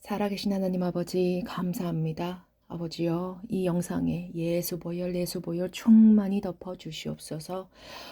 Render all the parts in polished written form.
살아계신 하나님 아버지 감사합니다. 아버지여, 이 영상에 예수보혈 충만히 덮어 주시옵소서.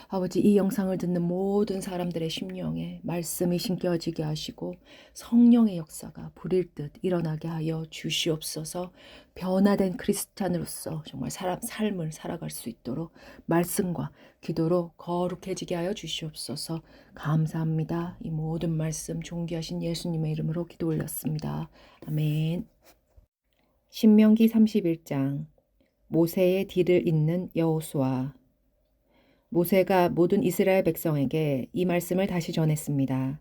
아버지, 이 영상을 듣는 모든 사람들의 심령에 말씀이 심겨지게 하시고 성령의 역사가 불일 듯 일어나게 하여 주시옵소서. 변화된 크리스찬으로서 정말 삶을 살아갈 수 있도록 말씀과 기도로 거룩해지게 하여 주시옵소서. 감사합니다. 이 모든 말씀 존귀하신 예수님의 이름으로 기도 올렸습니다. 아멘. 신명기 31장. 모세의 뒤를 잇는 여호수아. 모세가 모든 이스라엘 백성에게 이 말씀을 다시 전했습니다.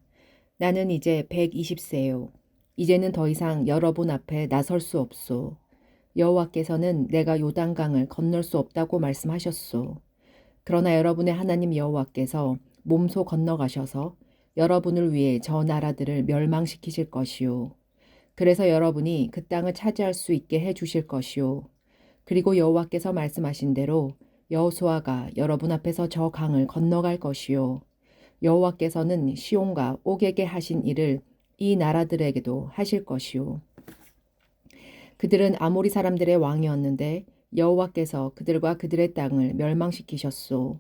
나는 이제 120세요. 이제는 더 이상 여러분 앞에 나설 수 없소. 여호와께서는 내가 요단강을 건널 수 없다고 말씀하셨소. 그러나 여러분의 하나님 여호와께서 몸소 건너가셔서 여러분을 위해 저 나라들을 멸망시키실 것이요. 그래서 여러분이 그 땅을 차지할 수 있게 해 주실 것이요. 그리고 여호와께서 말씀하신 대로 여호수아가 여러분 앞에서 저 강을 건너갈 것이요. 여호와께서는 시온과 옥에게 하신 일을 이 나라들에게도 하실 것이요. 그들은 아모리 사람들의 왕이었는데 여호와께서 그들과 그들의 땅을 멸망시키셨소.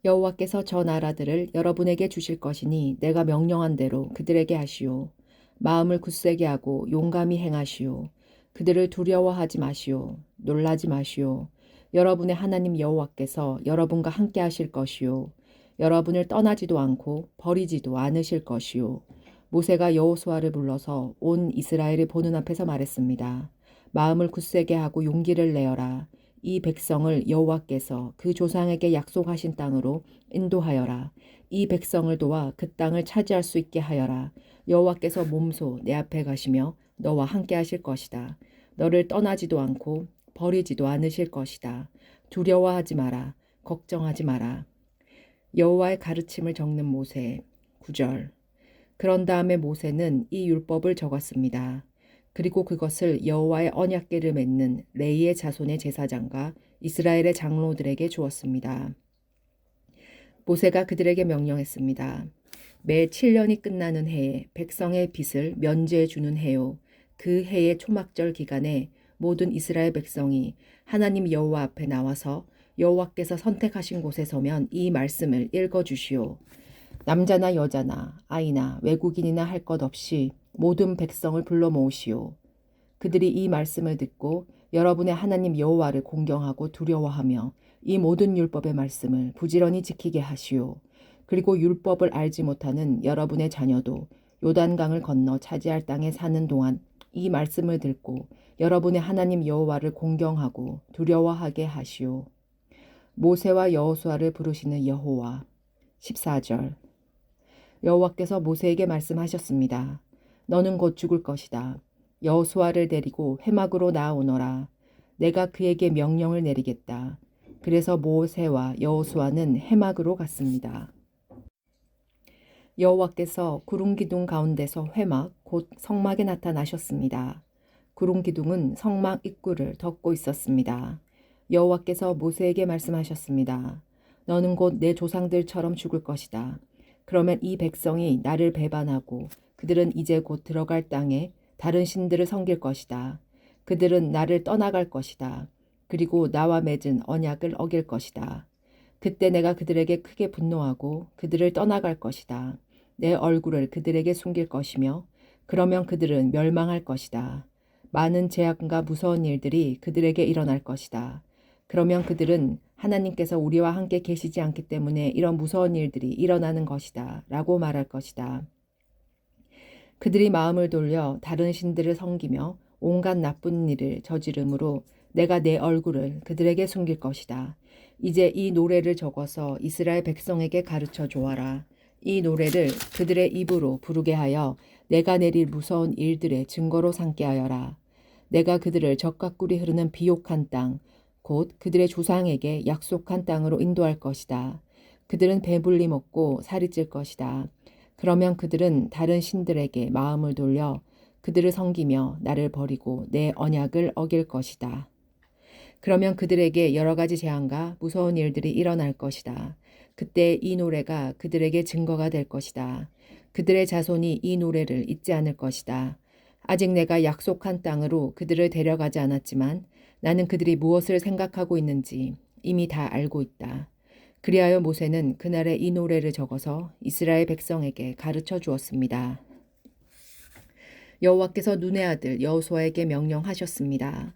여호와께서 저 나라들을 여러분에게 주실 것이니 내가 명령한 대로 그들에게 하시오. 마음을 굳세게 하고 용감히 행하시오. 그들을 두려워하지 마시오. 놀라지 마시오. 여러분의 하나님 여호와께서 여러분과 함께 하실 것이요. 여러분을 떠나지도 않고 버리지도 않으실 것이요. 모세가 여호수아를 불러서 온 이스라엘을 보는 앞에서 말했습니다. 마음을 굳세게 하고 용기를 내어라. 이 백성을 여호와께서 그 조상에게 약속하신 땅으로 인도하여라. 이 백성을 도와 그 땅을 차지할 수 있게 하여라. 여호와께서 몸소 내 앞에 가시며 너와 함께 하실 것이다. 너를 떠나지도 않고 버리지도 않으실 것이다. 두려워하지 마라. 걱정하지 마라. 여호와의 가르침을 적는 모세. 9절. 그런 다음에 모세는 이 율법을 적었습니다. 그리고 그것을 여호와의 언약궤를 맺는 레이의 자손의 제사장과 이스라엘의 장로들에게 주었습니다. 모세가 그들에게 명령했습니다. 매 7년이 끝나는 해에 백성의 빚을 면제해 주는 해요. 그 해의 초막절 기간에 모든 이스라엘 백성이 하나님 여호와 앞에 나와서 여호와께서 선택하신 곳에 서면 이 말씀을 읽어주시오. 남자나 여자나 아이나 외국인이나 할 것 없이 모든 백성을 불러 모으시오. 그들이 이 말씀을 듣고 여러분의 하나님 여호와를 공경하고 두려워하며 이 모든 율법의 말씀을 부지런히 지키게 하시오. 그리고 율법을 알지 못하는 여러분의 자녀도 요단강을 건너 차지할 땅에 사는 동안 이 말씀을 듣고 여러분의 하나님 여호와를 공경하고 두려워하게 하시오. 모세와 여호수아를 부르시는 여호와. 14절. 여호와께서 모세에게 말씀하셨습니다. 너는 곧 죽을 것이다. 여호수아를 데리고 회막으로 나아오너라. 내가 그에게 명령을 내리겠다. 그래서 모세와 여호수아는 회막으로 갔습니다. 여호와께서 구름 기둥 가운데서 회막 곧 성막에 나타나셨습니다. 구름 기둥은 성막 입구를 덮고 있었습니다. 여호와께서 모세에게 말씀하셨습니다. 너는 곧 내 조상들처럼 죽을 것이다. 그러면 이 백성이 나를 배반하고 그들은 이제 곧 들어갈 땅에 다른 신들을 섬길 것이다. 그들은 나를 떠나갈 것이다. 그리고 나와 맺은 언약을 어길 것이다. 그때 내가 그들에게 크게 분노하고 그들을 떠나갈 것이다. 내 얼굴을 그들에게 숨길 것이며 그러면 그들은 멸망할 것이다. 많은 재앙과 무서운 일들이 그들에게 일어날 것이다. 그러면 그들은 하나님께서 우리와 함께 계시지 않기 때문에 이런 무서운 일들이 일어나는 것이다 라고 말할 것이다. 그들이 마음을 돌려 다른 신들을 섬기며 온갖 나쁜 일을 저지름으로 내가 내 얼굴을 그들에게 숨길 것이다. 이제 이 노래를 적어서 이스라엘 백성에게 가르쳐 주어라. 이 노래를 그들의 입으로 부르게 하여 내가 내릴 무서운 일들의 증거로 삼게 하여라. 내가 그들을 적과 꿀이 흐르는 비옥한 땅, 곧 그들의 조상에게 약속한 땅으로 인도할 것이다. 그들은 배불리 먹고 살이 찔 것이다. 그러면 그들은 다른 신들에게 마음을 돌려 그들을 섬기며 나를 버리고 내 언약을 어길 것이다. 그러면 그들에게 여러 가지 재앙과 무서운 일들이 일어날 것이다. 그때 이 노래가 그들에게 증거가 될 것이다. 그들의 자손이 이 노래를 잊지 않을 것이다. 아직 내가 약속한 땅으로 그들을 데려가지 않았지만 나는 그들이 무엇을 생각하고 있는지 이미 다 알고 있다. 그리하여 모세는 그날에 이 노래를 적어서 이스라엘 백성에게 가르쳐 주었습니다. 여호와께서 눈의 아들 여호수아에게 명령하셨습니다.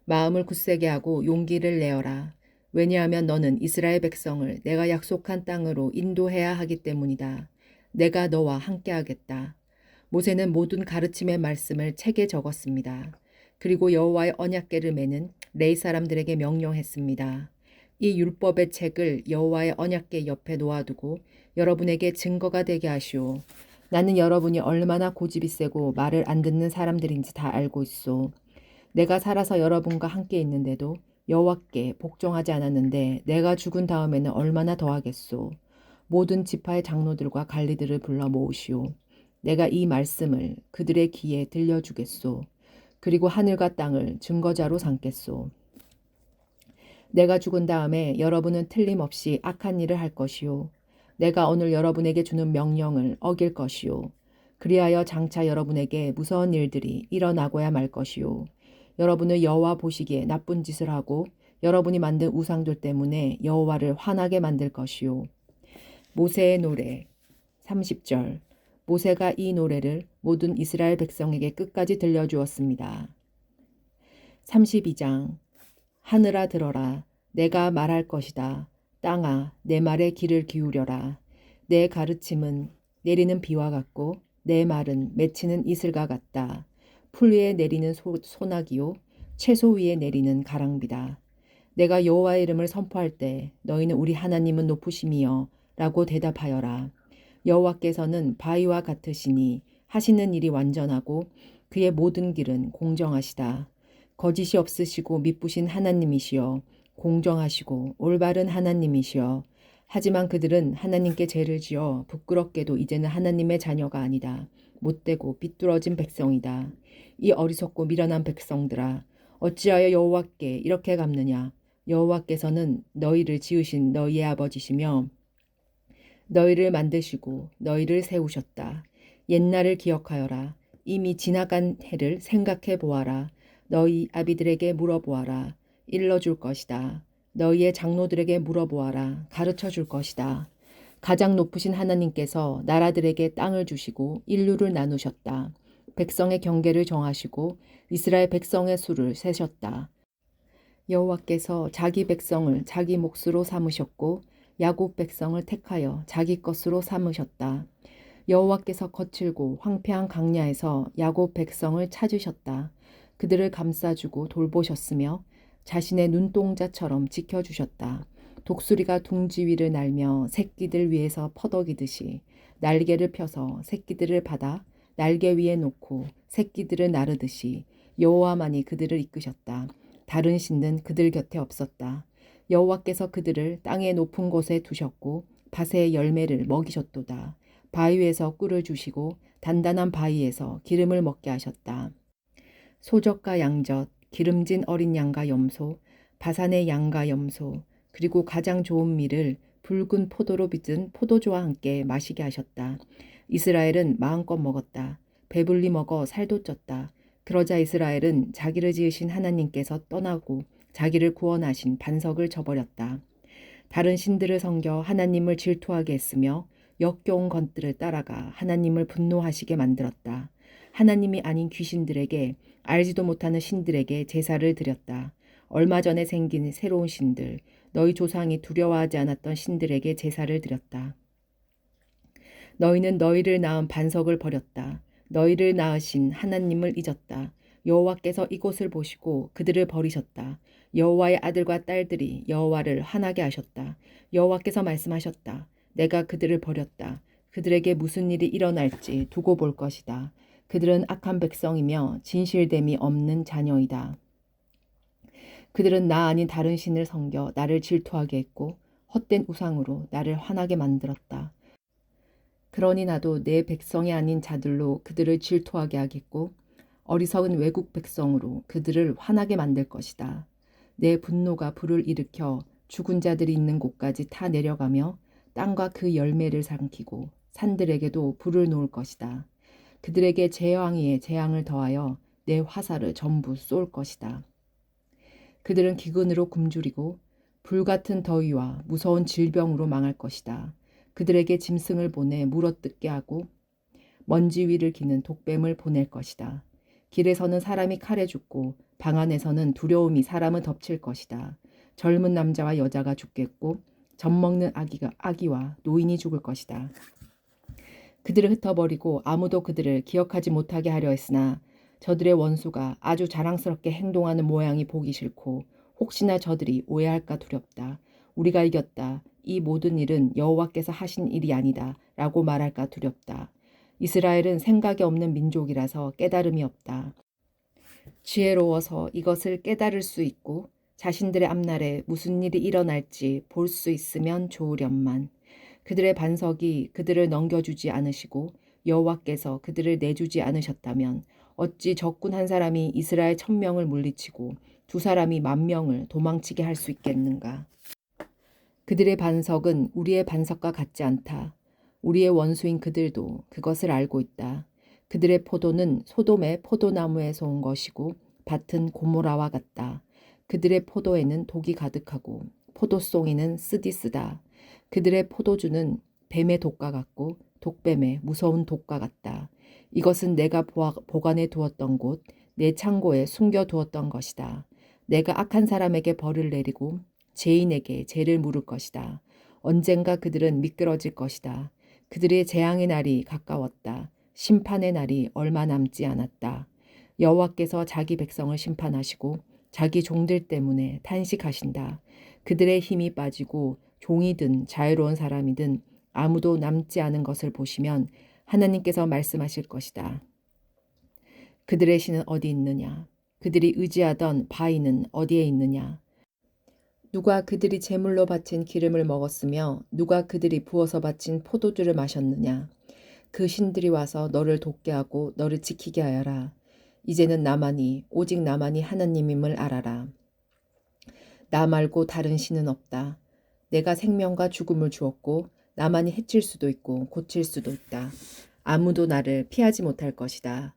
마음을 굳세게 하고 용기를 내어라. 왜냐하면 너는 이스라엘 백성을 내가 약속한 땅으로 인도해야 하기 때문이다. 내가 너와 함께하겠다. 모세는 모든 가르침의 말씀을 책에 적었습니다. 그리고 여호와의 언약궤를 매는 레위 사람들에게 명령했습니다. 이 율법의 책을 여호와의 언약궤 옆에 놓아두고 여러분에게 증거가 되게 하시오. 나는 여러분이 얼마나 고집이 세고 말을 안 듣는 사람들인지 다 알고 있소. 내가 살아서 여러분과 함께 있는데도 여호와께 복종하지 않았는데 내가 죽은 다음에는 얼마나 더하겠소. 모든 지파의 장로들과 관리들을 불러 모으시오. 내가 이 말씀을 그들의 귀에 들려주겠소. 그리고 하늘과 땅을 증거자로 삼겠소. 내가 죽은 다음에 여러분은 틀림없이 악한 일을 할 것이요. 내가 오늘 여러분에게 주는 명령을 어길 것이요. 그리하여 장차 여러분에게 무서운 일들이 일어나고야 말 것이요. 여러분을 여호와 보시기에 나쁜 짓을 하고 여러분이 만든 우상들 때문에 여호와를 화나게 만들 것이요. 모세의 노래 30절. 모세가 이 노래를 모든 이스라엘 백성에게 끝까지 들려주었습니다. 32장. 하늘아 들어라. 내가 말할 것이다. 땅아 내 말에 귀를 기울여라. 내 가르침은 내리는 비와 같고 내 말은 맺히는 이슬과 같다. 풀 위에 내리는 소나기요 채소 위에 내리는 가랑비다. 내가 여호와의 이름을 선포할 때 너희는 우리 하나님은 높으심이여 라고 대답하여라. 여호와께서는 바위와 같으시니 하시는 일이 완전하고 그의 모든 길은 공정하시다. 거짓이 없으시고 미쁘신 하나님이시여 공정하시고 올바른 하나님이시여. 하지만 그들은 하나님께 죄를 지어 부끄럽게도 이제는 하나님의 자녀가 아니다. 못되고 삐뚤어진 백성이다. 이 어리석고 미련한 백성들아 어찌하여 여호와께 이렇게 갚느냐. 여호와께서는 너희를 지으신 너희의 아버지시며 너희를 만드시고 너희를 세우셨다. 옛날을 기억하여라. 이미 지나간 해를 생각해 보아라. 너희 아비들에게 물어보아라. 일러줄 것이다. 너희의 장로들에게 물어보아라. 가르쳐 줄 것이다. 가장 높으신 하나님께서 나라들에게 땅을 주시고 인류를 나누셨다. 백성의 경계를 정하시고 이스라엘 백성의 수를 세셨다. 여호와께서 자기 백성을 자기 몫으로 삼으셨고 야곱 백성을 택하여 자기 것으로 삼으셨다. 여호와께서 거칠고 황폐한 강야에서 야곱 백성을 찾으셨다. 그들을 감싸주고 돌보셨으며 자신의 눈동자처럼 지켜주셨다. 독수리가 둥지 위를 날며 새끼들 위에서 퍼덕이듯이 날개를 펴서 새끼들을 받아 날개 위에 놓고 새끼들을 나르듯이 여호와만이 그들을 이끄셨다. 다른 신은 그들 곁에 없었다. 여호와께서 그들을 땅의 높은 곳에 두셨고 밭의 열매를 먹이셨도다. 바위에서 꿀을 주시고 단단한 바위에서 기름을 먹게 하셨다. 소적과 양젖, 기름진 어린 양과 염소, 바산의 양과 염소, 그리고 가장 좋은 밀을 붉은 포도로 빚은 포도주와 함께 마시게 하셨다. 이스라엘은 마음껏 먹었다. 배불리 먹어 살도 쪘다. 그러자 이스라엘은 자기를 지으신 하나님께서 떠나고 자기를 구원하신 반석을 저버렸다. 다른 신들을 섬겨 하나님을 질투하게 했으며 역겨운 것들을 따라가 하나님을 분노하시게 만들었다. 하나님이 아닌 귀신들에게 알지도 못하는 신들에게 제사를 드렸다. 얼마 전에 생긴 새로운 신들, 너희 조상이 두려워하지 않았던 신들에게 제사를 드렸다. 너희는 너희를 낳은 반석을 버렸다. 너희를 낳으신 하나님을 잊었다. 여호와께서 이곳을 보시고 그들을 버리셨다. 여호와의 아들과 딸들이 여호와를 화나게 하셨다. 여호와께서 말씀하셨다. 내가 그들을 버렸다. 그들에게 무슨 일이 일어날지 두고 볼 것이다. 그들은 악한 백성이며 진실됨이 없는 자녀이다. 그들은 나 아닌 다른 신을 섬겨 나를 질투하게 했고 헛된 우상으로 나를 화나게 만들었다. 그러니 나도 내 백성이 아닌 자들로 그들을 질투하게 하겠고 어리석은 외국 백성으로 그들을 화나게 만들 것이다. 내 분노가 불을 일으켜 죽은 자들이 있는 곳까지 타 내려가며 땅과 그 열매를 삼키고 산들에게도 불을 놓을 것이다. 그들에게 재앙 위에 재앙을 더하여 내 화살을 전부 쏠 것이다. 그들은 기근으로 굶주리고 불같은 더위와 무서운 질병으로 망할 것이다. 그들에게 짐승을 보내 물어뜯게 하고 먼지 위를 기는 독뱀을 보낼 것이다. 길에서는 사람이 칼에 죽고 방 안에서는 두려움이 사람을 덮칠 것이다. 젊은 남자와 여자가 죽겠고 젖먹는 아기와 노인이 죽을 것이다. 그들을 흩어버리고 아무도 그들을 기억하지 못하게 하려 했으나 저들의 원수가 아주 자랑스럽게 행동하는 모양이 보기 싫고 혹시나 저들이 오해할까 두렵다. 우리가 이겼다. 이 모든 일은 여호와께서 하신 일이 아니다. 라고 말할까 두렵다. 이스라엘은 생각이 없는 민족이라서 깨달음이 없다. 지혜로워서 이것을 깨달을 수 있고 자신들의 앞날에 무슨 일이 일어날지 볼 수 있으면 좋으련만. 그들의 반석이 그들을 넘겨주지 않으시고 여호와께서 그들을 내주지 않으셨다면 어찌 적군 한 사람이 이스라엘 1000명을 물리치고 두 사람이 10,000명을 도망치게 할 수 있겠는가. 그들의 반석은 우리의 반석과 같지 않다. 우리의 원수인 그들도 그것을 알고 있다. 그들의 포도는 소돔의 포도나무에서 온 것이고 밭은 고모라와 같다. 그들의 포도에는 독이 가득하고 포도송이는 쓰디쓰다. 그들의 포도주는 뱀의 독과 같고 독뱀의 무서운 독과 같다. 이것은 내가 보관해 두었던 곳, 내 창고에 숨겨 두었던 것이다. 내가 악한 사람에게 벌을 내리고 죄인에게 죄를 물을 것이다. 언젠가 그들은 미끄러질 것이다. 그들의 재앙의 날이 가까웠다. 심판의 날이 얼마 남지 않았다. 여호와께서 자기 백성을 심판하시고 자기 종들 때문에 탄식하신다. 그들의 힘이 빠지고 종이든 자유로운 사람이든 아무도 남지 않은 것을 보시면 하나님께서 말씀하실 것이다. 그들의 신은 어디 있느냐? 그들이 의지하던 바위는 어디에 있느냐? 누가 그들이 제물로 바친 기름을 먹었으며 누가 그들이 부어서 바친 포도주를 마셨느냐? 그 신들이 와서 너를 돕게 하고 너를 지키게 하여라. 이제는 나만이 오직 나만이 하나님임을 알아라. 나 말고 다른 신은 없다. 내가 생명과 죽음을 주었고 나만이 해칠 수도 있고 고칠 수도 있다. 아무도 나를 피하지 못할 것이다.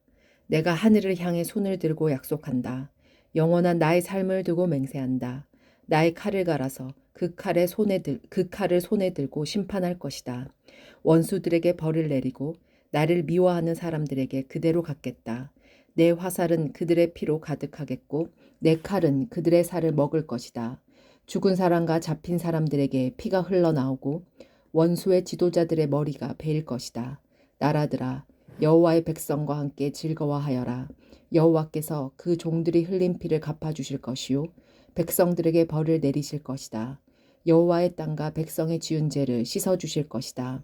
내가 하늘을 향해 손을 들고 약속한다. 영원한 나의 삶을 두고 맹세한다. 나의 칼을 갈아서 그 칼을 손에 들고 심판할 것이다. 원수들에게 벌을 내리고 나를 미워하는 사람들에게 그대로 갚겠다. 내 화살은 그들의 피로 가득하겠고 내 칼은 그들의 살을 먹을 것이다. 죽은 사람과 잡힌 사람들에게 피가 흘러나오고 원수의 지도자들의 머리가 베일 것이다. 나라들아, 여호와의 백성과 함께 즐거워하여라. 여호와께서 그 종들이 흘린 피를 갚아주실 것이요 백성들에게 벌을 내리실 것이다. 여호와의 땅과 백성의 지은 죄를 씻어주실 것이다.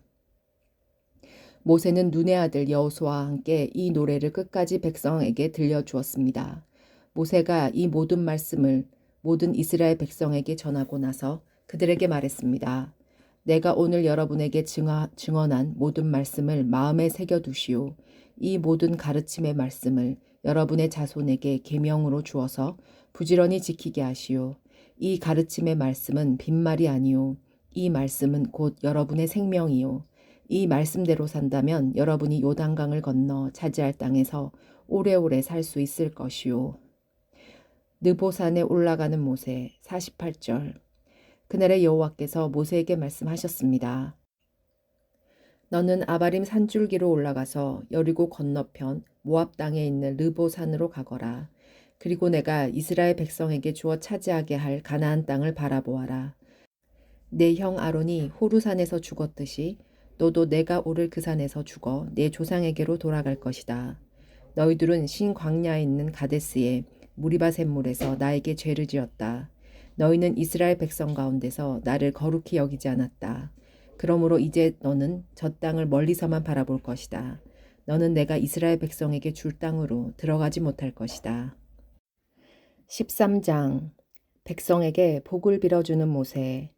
모세는 눈의 아들 여호수아와 함께 이 노래를 끝까지 백성에게 들려주었습니다. 모세가 이 모든 말씀을 모든 이스라엘 백성에게 전하고 나서 그들에게 말했습니다. 내가 오늘 여러분에게 증언한 모든 말씀을 마음에 새겨두시오. 이 모든 가르침의 말씀을 여러분의 자손에게 계명으로 주어서 부지런히 지키게 하시오. 이 가르침의 말씀은 빈말이 아니오. 이 말씀은 곧 여러분의 생명이오. 이 말씀대로 산다면 여러분이 요단강을 건너 차지할 땅에서 오래오래 살 수 있을 것이오. 느보산에 올라가는 모세 48절. 그날에 여호와께서 모세에게 말씀하셨습니다. 너는 아바림 산줄기로 올라가서 여리고 건너편 모압 땅에 있는 르보산으로 가거라. 그리고 내가 이스라엘 백성에게 주어 차지하게 할 가나안 땅을 바라보아라. 내 형 아론이 호르산에서 죽었듯이 너도 내가 오를 그 산에서 죽어 내 조상에게로 돌아갈 것이다. 너희들은 신 광야에 있는 가데스의 무리바 샘물에서 나에게 죄를 지었다. 너희는 이스라엘 백성 가운데서 나를 거룩히 여기지 않았다. 그러므로 이제 너는 저 땅을 멀리서만 바라볼 것이다. 너는 내가 이스라엘 백성에게 줄 땅으로 들어가지 못할 것이다. 13장. 백성에게 복을 빌어주는 모세.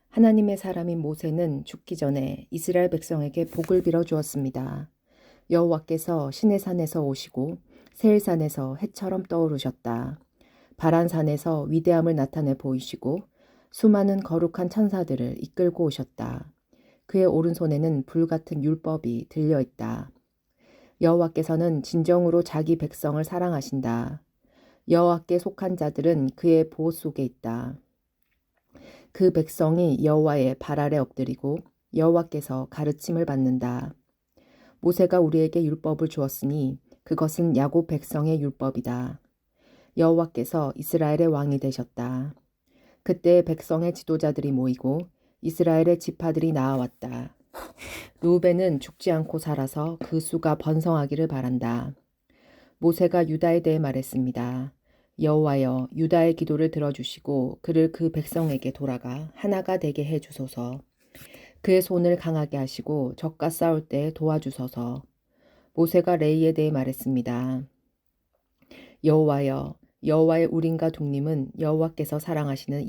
하나님의 사람인 모세는 죽기 전에 이스라엘 백성에게 복을 빌어주었습니다. 여호와께서 시내산에서 오시고 세일산에서 해처럼 떠오르셨다. 바란산에서 위대함을 나타내 보이시고 수많은 거룩한 천사들을 이끌고 오셨다. 그의 오른손에는 불같은 율법이 들려있다. 여호와께서는 진정으로 자기 백성을 사랑하신다. 여호와께 속한 자들은 그의 보호 속에 있다. 그 백성이 여호와의 발 아래 엎드리고 여호와께서 가르침을 받는다. 모세가 우리에게 율법을 주었으니 그것은 야곱 백성의 율법이다. 여호와께서 이스라엘의 왕이 되셨다. 그때 백성의 지도자들이 모이고 이스라엘의 지파들이 나아왔다. 르우벤은 죽지 않고 살아서 그 수가 번성하기를 바란다. 모세가 유다에 대해 말했습니다. 여호와여, 유다의 기도를 들어주시고 그를 그 백성에게 돌아가 하나가 되게 해주소서. 그의 손을 강하게 하시고 적과 싸울 때 도와주소서. 모세가 레이에 대해 말했습니다. 여호와여, 여호와의 우림과 둠림은 여호와께서 사랑하시는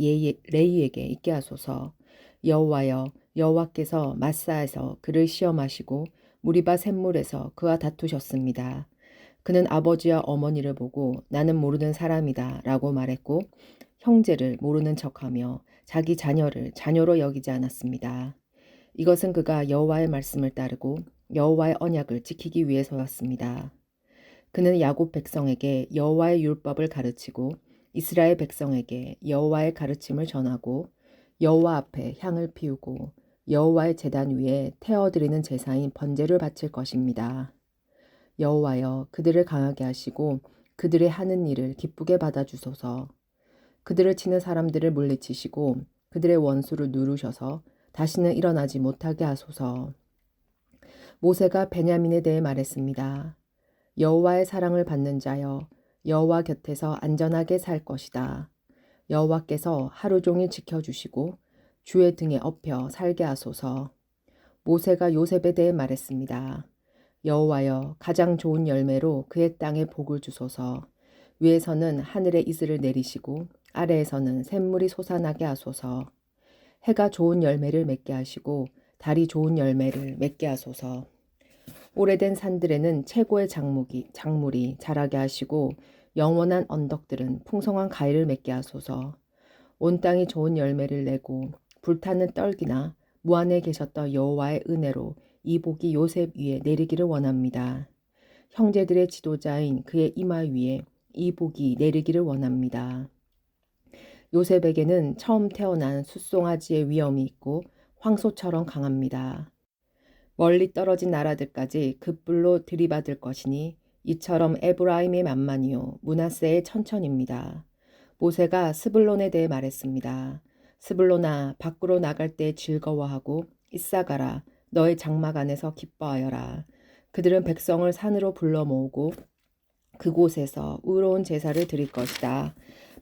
레이에게 있게 하소서. 여호와여, 여호와께서 마사에서 그를 시험하시고 무리바 샘물에서 그와 다투셨습니다. 그는 아버지와 어머니를 보고 나는 모르는 사람이다 라고 말했고 형제를 모르는 척하며 자기 자녀를 자녀로 여기지 않았습니다. 이것은 그가 여호와의 말씀을 따르고 여호와의 언약을 지키기 위해서였습니다. 그는 야곱 백성에게 여호와의 율법을 가르치고 이스라엘 백성에게 여호와의 가르침을 전하고 여호와 앞에 향을 피우고 여호와의 제단 위에 태워드리는 제사인 번제를 바칠 것입니다. 여호와여, 그들을 강하게 하시고 그들의 하는 일을 기쁘게 받아주소서. 그들을 치는 사람들을 물리치시고 그들의 원수를 누르셔서 다시는 일어나지 못하게 하소서. 모세가 베냐민에 대해 말했습니다. 여호와의 사랑을 받는 자여, 여호와 곁에서 안전하게 살 것이다. 여호와께서 하루 종일 지켜주시고 주의 등에 엎여 살게 하소서. 모세가 요셉에 대해 말했습니다. 여호와여, 가장 좋은 열매로 그의 땅에 복을 주소서. 위에서는 하늘의 이슬을 내리시고 아래에서는 샘물이 솟아나게 하소서. 해가 좋은 열매를 맺게 하시고 달이 좋은 열매를 맺게 하소서. 오래된 산들에는 최고의 작물이 자라게 하시고 영원한 언덕들은 풍성한 가위를 맺게 하소서. 온 땅이 좋은 열매를 내고 불타는 떨기나 무안에 계셨던 여호와의 은혜로 이 복이 요셉 위에 내리기를 원합니다. 형제들의 지도자인 그의 이마 위에 이 복이 내리기를 원합니다. 요셉에게는 처음 태어난 숫송아지의 위엄이 있고 황소처럼 강합니다. 멀리 떨어진 나라들까지 급불로 들이받을 것이니 이처럼 에브라임의 만만이요 므낫세의 천천입니다. 모세가 스불론에 대해 말했습니다. 스불론아, 밖으로 나갈 때 즐거워하고 이사가라, 너의 장막 안에서 기뻐하여라. 그들은 백성을 산으로 불러 모으고 그곳에서 의로운 제사를 드릴 것이다.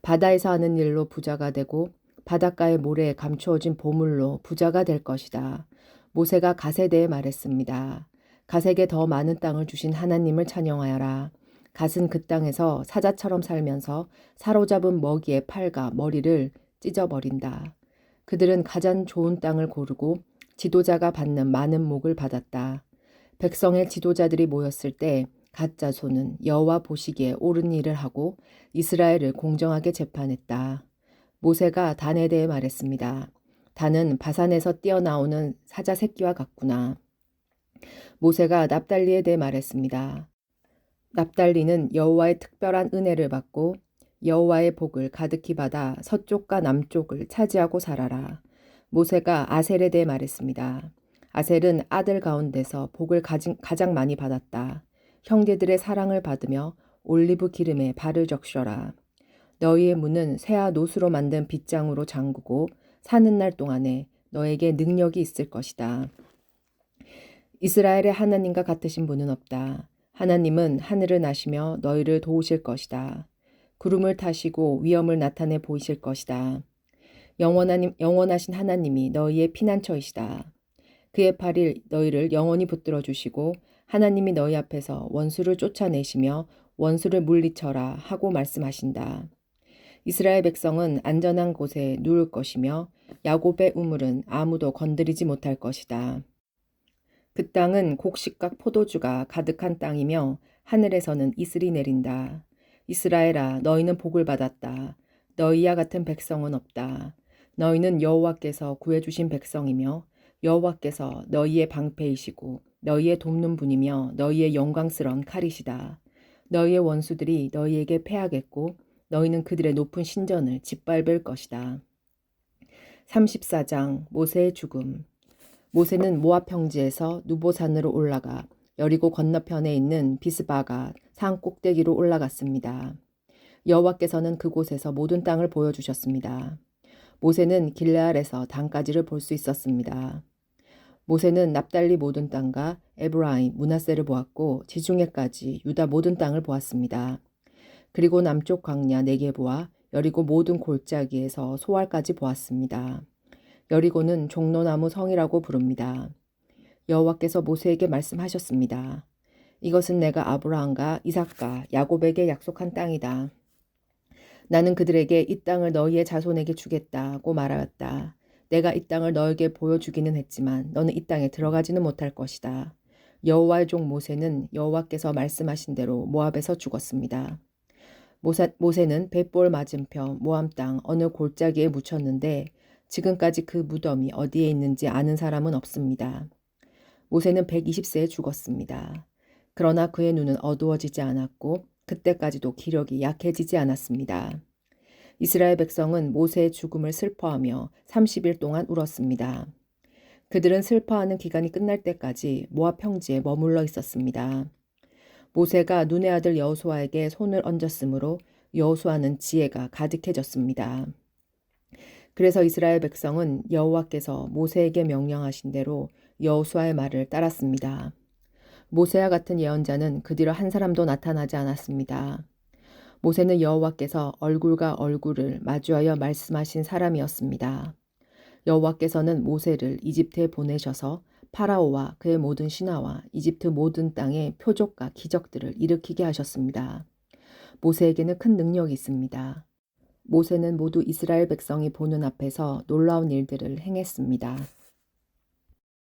바다에서 하는 일로 부자가 되고 바닷가의 모래에 감추어진 보물로 부자가 될 것이다. 모세가 갓에 대해 말했습니다. 갓에게 더 많은 땅을 주신 하나님을 찬양하여라. 갓은 그 땅에서 사자처럼 살면서 사로잡은 먹이의 팔과 머리를 찢어버린다. 그들은 가장 좋은 땅을 고르고 지도자가 받는 많은 목을 받았다. 백성의 지도자들이 모였을 때 갓 자손은 여호와 보시기에 옳은 일을 하고 이스라엘을 공정하게 재판했다. 모세가 단에 대해 말했습니다. 단은 바산에서 뛰어나오는 사자 새끼와 같구나. 모세가 납달리에 대해 말했습니다. 납달리는 여호와의 특별한 은혜를 받고 여호와의 복을 가득히 받아 서쪽과 남쪽을 차지하고 살아라. 모세가 아셀에 대해 말했습니다. 아셀은 아들 가운데서 복을 가장 많이 받았다. 형제들의 사랑을 받으며 올리브 기름에 발을 적셔라. 너희의 문은 새와 노수로 만든 빗장으로 잠그고 사는 날 동안에 너에게 능력이 있을 것이다. 이스라엘의 하나님과 같으신 분은 없다. 하나님은 하늘을 나시며 너희를 도우실 것이다. 구름을 타시고 위엄을 나타내 보이실 것이다. 영원하신 하나님이 너희의 피난처이시다. 그의 팔이 너희를 영원히 붙들어 주시고 하나님이 너희 앞에서 원수를 쫓아내시며 원수를 물리쳐라 하고 말씀하신다. 이스라엘 백성은 안전한 곳에 누울 것이며 야곱의 우물은 아무도 건드리지 못할 것이다. 그 땅은 곡식과 포도주가 가득한 땅이며 하늘에서는 이슬이 내린다. 이스라엘아, 너희는 복을 받았다. 너희와 같은 백성은 없다. 너희는 여호와께서 구해주신 백성이며 여호와께서 너희의 방패이시고 너희의 돕는 분이며 너희의 영광스러운 칼이시다. 너희의 원수들이 너희에게 패하겠고 너희는 그들의 높은 신전을 짓밟을 것이다. 34장 모세의 죽음. 모세는 모압 평지에서 누보산으로 올라가 여리고 건너편에 있는 비스바가 산 꼭대기로 올라갔습니다. 여호와께서는 그곳에서 모든 땅을 보여주셨습니다. 모세는 길르앗에서 단까지를 볼 수 있었습니다. 모세는 납달리 모든 땅과 에브라임, 므낫세를 보았고 지중해까지 유다 모든 땅을 보았습니다. 그리고 남쪽 광야 네게부와 여리고 모든 골짜기에서 소알까지 보았습니다. 여리고는 종로나무 성이라고 부릅니다. 여호와께서 모세에게 말씀하셨습니다. 이것은 내가 아브라함과 이삭과 야곱에게 약속한 땅이다. 나는 그들에게 이 땅을 너희의 자손에게 주겠다고 말하였다. 내가 이 땅을 너에게 보여주기는 했지만 너는 이 땅에 들어가지는 못할 것이다. 여호와의 종 모세는 여호와께서 말씀하신 대로 모압에서 죽었습니다. 모세는 벳볼 맞은편 모압 땅 어느 골짜기에 묻혔는데 지금까지 그 무덤이 어디에 있는지 아는 사람은 없습니다. 모세는 120세에 죽었습니다. 그러나 그의 눈은 어두워지지 않았고 그때까지도 기력이 약해지지 않았습니다. 이스라엘 백성은 모세의 죽음을 슬퍼하며 30일 동안 울었습니다. 그들은 슬퍼하는 기간이 끝날 때까지 모압 평지에 머물러 있었습니다. 모세가 눈의 아들 여호수아에게 손을 얹었으므로 여호수아는 지혜가 가득해졌습니다. 그래서 이스라엘 백성은 여호와께서 모세에게 명령하신 대로 여호수아의 말을 따랐습니다. 모세와 같은 예언자는 그 뒤로 한 사람도 나타나지 않았습니다. 모세는 여호와께서 얼굴과 얼굴을 마주하여 말씀하신 사람이었습니다. 여호와께서는 모세를 이집트에 보내셔서 파라오와 그의 모든 신하와 이집트 모든 땅에 표적과 기적들을 일으키게 하셨습니다. 모세에게는 큰 능력이 있습니다. 모세는 모두 이스라엘 백성이 보는 앞에서 놀라운 일들을 행했습니다.